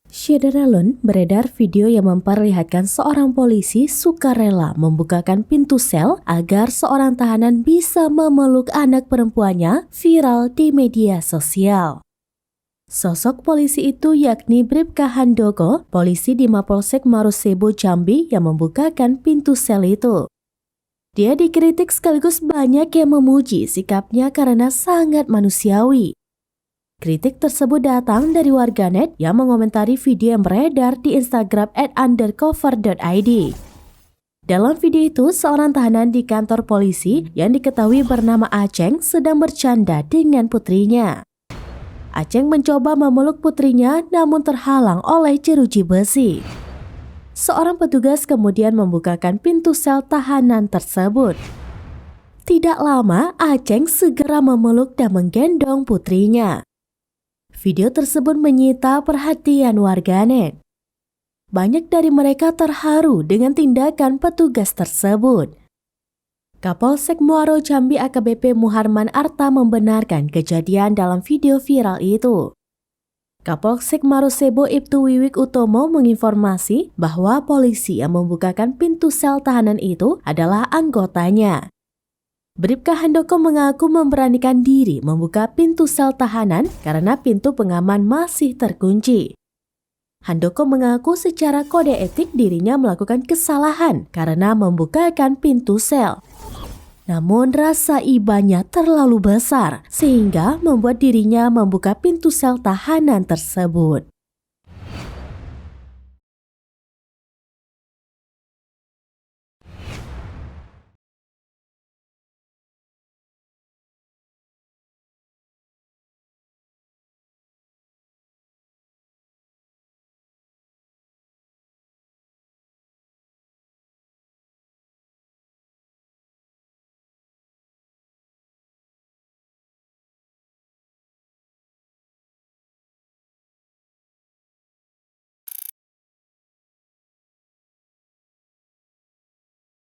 Syederalun beredar video yang memperlihatkan seorang polisi sukarela membukakan pintu sel agar seorang tahanan bisa memeluk anak perempuannya viral di media sosial. Sosok polisi itu yakni Bribka Handoko, polisi di Mapolsek Marosebo, Jambi yang membukakan pintu sel itu. Dia dikritik sekaligus banyak yang memuji sikapnya karena sangat manusiawi. Kritik tersebut datang dari warganet yang mengomentari video yang beredar di Instagram @undercover.id. Dalam video itu, seorang tahanan di kantor polisi yang diketahui bernama Aceng sedang bercanda dengan putrinya. Aceng mencoba memeluk putrinya namun terhalang oleh jeruji besi. Seorang petugas kemudian membukakan pintu sel tahanan tersebut. Tidak lama, Aceng segera memeluk dan menggendong putrinya. Video tersebut menyita perhatian warganet. Banyak dari mereka terharu dengan tindakan petugas tersebut. Kapolsek Muaro Jambi AKBP Muharman Arta membenarkan kejadian dalam video viral itu. Kapolsek Marosebo Ibtu Wiwik Utomo menginformasi bahwa polisi yang membukakan pintu sel tahanan itu adalah anggotanya. Bribka Handoko mengaku memberanikan diri membuka pintu sel tahanan karena pintu pengaman masih terkunci. Handoko mengaku secara kode etik dirinya melakukan kesalahan karena membukakan pintu sel. Namun rasa ibanya terlalu besar sehingga membuat dirinya membuka pintu sel tahanan tersebut.